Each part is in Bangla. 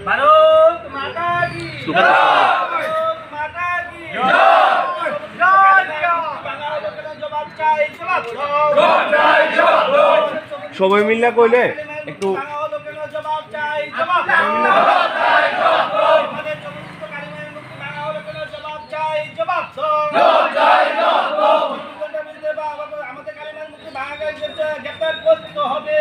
भारत माता की সবাই মিলে কইলে একটু গ্রেপ্তার করতে হবে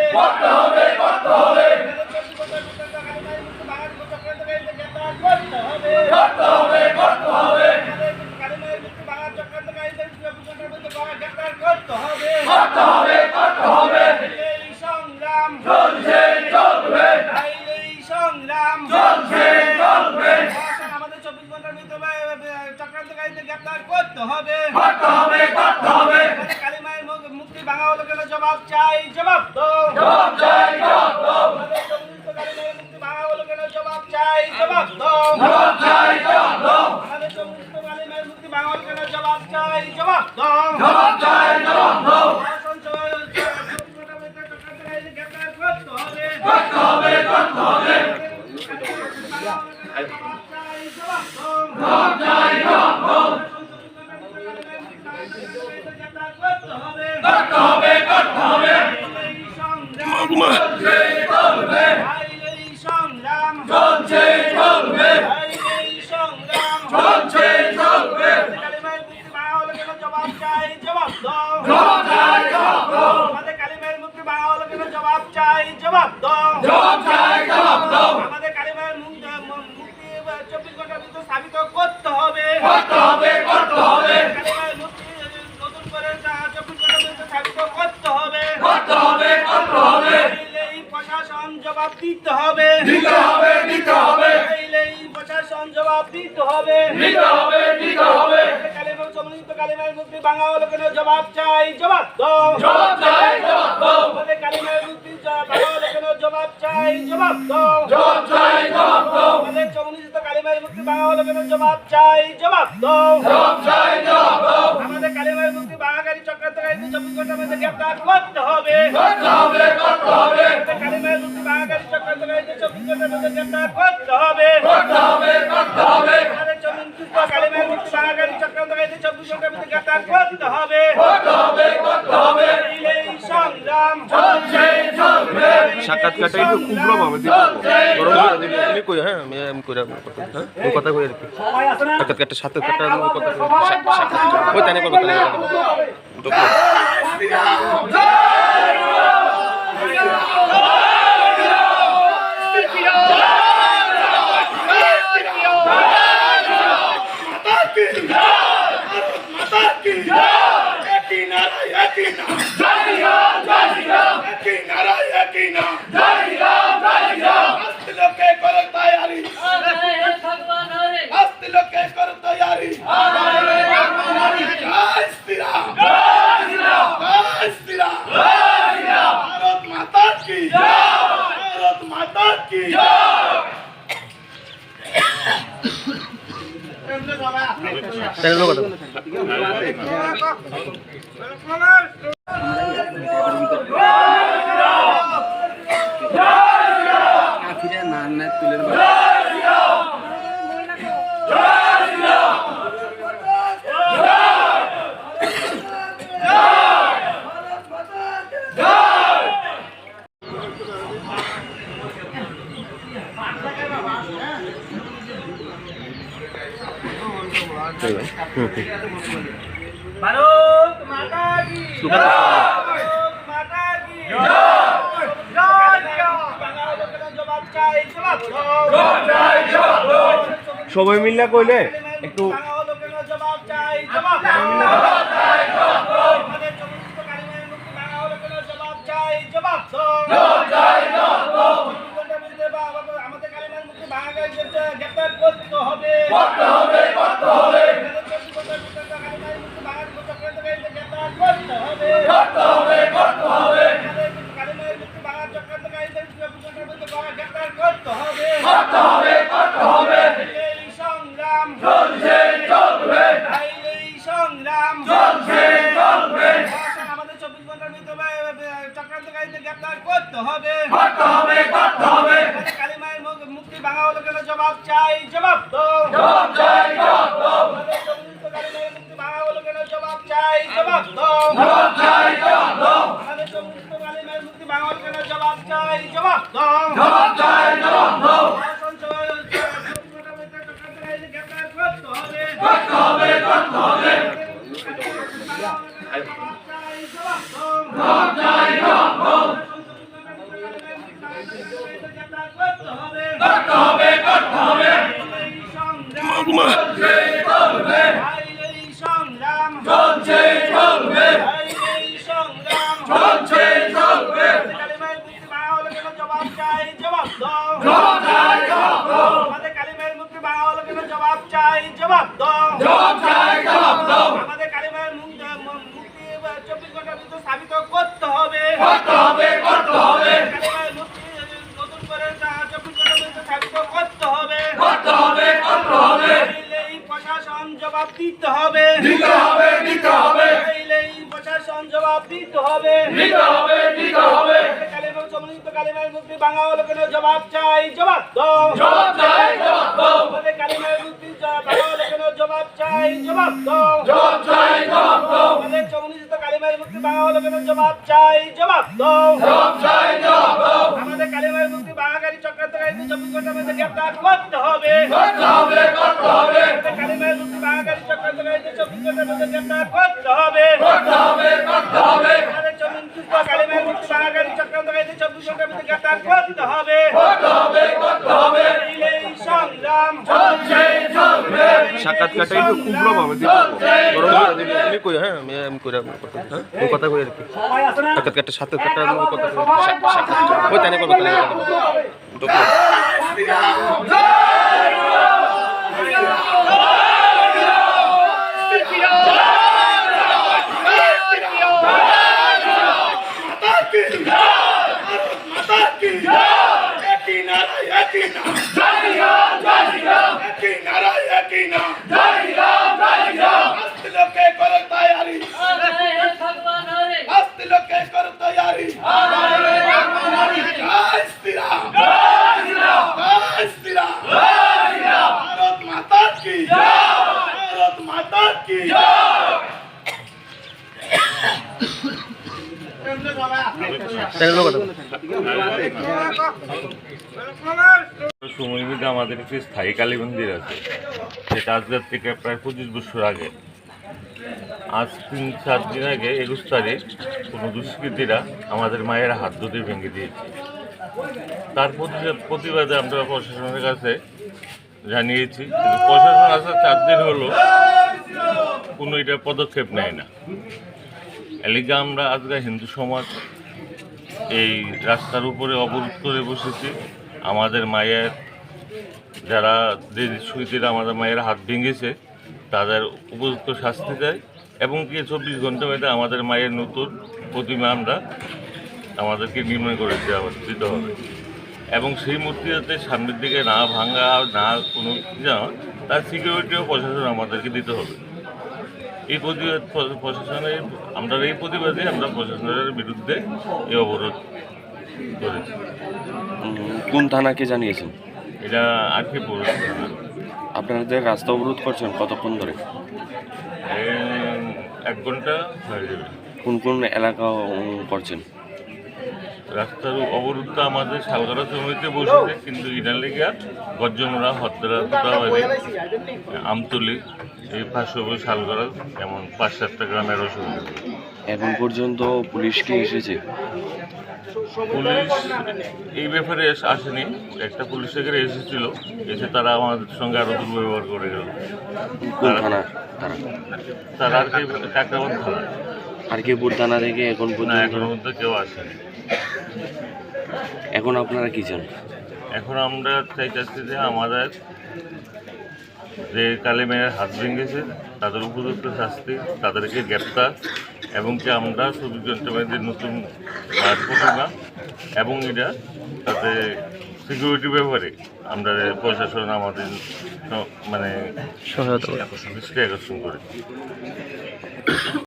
আমাদের 24 ঘন্টার ভিতরে চক্রান্তকারীদের গ্রেপ্তার করতে হবে কালিমায়ের মুক্তি ভাঙা হলো কেন জবাব চাই জবাব দাও কালিমায়ের মুক্তি ভাঙা হলো কেন জবাব চাই জবাব দাও আমাদের সমস্ত কালিমায়ের মুক্তি ভাঙা হলো কেন জবাব চাই জবাব দাও গ্রেপ্তার করতে হবে জবাব চাই জবাব দাও আমাদের কালিমায়ের মুক্তি 24 ঘন্টার ভিতরে সাবিত করতে হবে কালিমায়ের মুক্তি নতুন করে 24 ঘন্টার ভিতরে সাবিত করতে হবে এই প্রশাসন জবাব দিতে হবে এই প্রশাসন জবাব দিতে হবে কালিমার সম্মিলিত কালিমায়ের মুক্তি ভাঙা হলো কেন জবাব চাই জবাব দাও আমাদের কালিমায়ের মুক্তি ভাঙা হলো কেন জবাব চাই জবাব দাও আমাদের সম্মিলিত কালিমায়ের মুক্তি ভাঙা হলো কেন জবাব চাই জবাব দাও আমাদের কালিমায়ের মুক্তি ভাঙাকারী চক্রান্তকারীদের 24 ঘন্টার মধ্যে গ্রেপ্তার করতে হবে কালিমায়ের মুক্তি ভাঙাকারী চক্রান্তকারীদের 24 ঘন্টার মধ্যে গ্রেপ্তার করতে হবে আমাদের সম্মিলিত কালিমায়ের মুক্তি ভাঙাকারী চক্রান্তকারীদের 24 ঘন্টার মধ্যে গ্রেপ্তার করতে হবে এই সংগ্রাম সাক্ষাৎকারটা একটু কুমড়ো ভাবে দিতে গরম করে দিলে তুমি কই হ্যাঁ আমি কইরা হ্যাঁ ওই কথা কই আর কি সাক্ষাৎকারটা সাক্ষাৎকারটা আমি কথা কই সাক্ষাৎকার ওই তানে করব भारत माता की जवाब चाই জবাব সবাই মিলে কইলে একটু জবাব চাই জবাব আমাদের সমস্ত কালিমায়ের মুক্তি ভাঙা হলো কেন জবাব চাই জবাব আমাদের কালিমায়ের মুক্তি ভাঙা গ্রেপ্তার করতে হবে কালিমায়ের মুক্তি ভাঙা চক্রান্তকারীদের 24 ঘন্টার মধ্যে গ্রেপ্তার করতে হবে চাই জবাব দাও জবাব চাই জবাব দাও আমাদের চব্বিশ কালিমের মুক্তি ভাঙা হলো কেন জবাব চাই জবাব দাও জবাব চাই জবাব দাও আমাদের চব্বিশ কালিমের মুক্তি ভাঙা হলো কেন জবাব চাই জবাব দাও জবাব চাই জবাব দাও জবাব চাই জবাব দাও জবাব চাই জবাব দাও আমাদের কালিমার মুক্তি 24 ঘন্টার ভিতরে সাবিত করতে হবে কালিমার মুক্তি নতুন করে 24 ঘন্টার ভিতরে সাবিত করতে হবে এই প্রশাসন জবাব দিতে হবে এই প্রশাসন জবাব দিতে হবে কালিমার সম্মিলিত কালিমার মুক্তি বাংলা হলো কেন জবাব চাই জবাব দাও আমাদের কালিমার মুক্তি বাংলা হলো কেন জবাব চাই জবাব দাও আমাদের সম্মিলিত কালিমার মুক্তি বাংলা হলো কেন জবাব চাই জবাব দাও আমাদের কালিমার মুক্তি বাঙালি চক্রান্তকারীদের 24 ঘন্টার মধ্যে গ্রেফতার করতে হবে কালিমার মুক্তি বাঙালি চক্রান্তকারীদের 24 ঘন্টার মধ্যে গ্রেফতার করতে হবে আমাদের সম্মিলিত কালিমার মুক্তি বাঙালি চক্রান্তকারীদের 24 ঘন্টার মধ্যে গ্রেফতার করতে হবে এই সংগ্রাম সাক্ষাৎকারটা একটু উগ্রভাবে দিতে গরম করে দিলে এমনি কই হ্যাঁ আমি কইরা ওই কথা কই আর কি সাক্ষাৎকারটা সাক্ষাৎকারটা ওই কথা ওই তানে করব সুমনিতে আমাদের একটি স্থায়ী কালী মন্দির আছে, সেটা আজকের থেকে প্রায় 25 বছর আগে। আজ 3-4 দিন আগে 21 তারিখ কোনো দুষ্কৃতীরা আমাদের মায়ের হাত দুটি ভেঙে দিয়েছে। তার প্রতিবাদে আমরা প্রশাসনের কাছে জানিয়েছি, কিন্তু প্রশাসন আসার 4 দিন হলো কোনো এটা পদক্ষেপ নেয় না। এলিগা আমরা আজকে হিন্দু সমাজ এই রাস্তার উপরে অবরোধ করে বসেছি। আমাদের মায়ের যারা যে দুষ্কৃতীরা আমাদের মায়ের হাত ভেঙেছে তাদের উপযুক্ত শাস্তি দেয়, এবং কি 24 ঘন্টার মধ্যে আমাদের মায়ের নতুন প্রতিমা আমাদেরকে নির্মাণ করে দিতে হবে, এবং সেই মূর্তি যাতে সামনের দিকে না ভাঙা না কোনো তার সিকিউরিটিও প্রশাসন আমাদেরকে দিতে হবে। এই প্রশাসনের আমরা এই প্রতিবাদে আমরা প্রশাসনের বিরুদ্ধে এই অবরোধ করেছি। কোন থানাকে জানিয়েছেন? এটা আটকে পড়েছে। আপনাদের রাস্তা অবরোধ করছেন কতক্ষণ ধরে? 1 ঘন্টা হয়ে যাবে। কোন কোন এলাকা করছেন? রাস্তার অবরোধটা আমাদের শালগড়া সমিতিতে বসেছে, কিন্তু ইনার লেগে গজ্জমরা, হদ্রা, দুটাবাড়ি, আমতলি, এই পাশে শালগড়া এমন 5-7টা গ্রামের অসুবিধা। এখন পর্যন্ত পুলিশ কি এসেছে? পুলিশ এই ব্যাপারে আসেনি। একটা পুলিশ এখানে এসেছিল, এসে তারা আমাদের সঙ্গে আরো দুর্ব্যবহার করে গেল। তারা আর কি কাকরাবাদ থানা, আরকিপুর থানা থেকে এখন এখনো মধ্যে কেউ আসেনি। এখন আপনারা কি চান? এখন আমরা চাইতেছি যে আমাদের যে কালী মায়ের হাত ভেঙেছে তাদের উপযুক্ত শাস্তি, তাদেরকে গ্রেপ্তার, এবং কি আমরা 24 ঘন্টার মধ্যে নতুন প্রতিমা এবং এটা তাতে সিকিউরিটি ব্যাপারে আমরা প্রশাসন আমাদের মানে সহায়তা দৃষ্টি আকর্ষণ করে।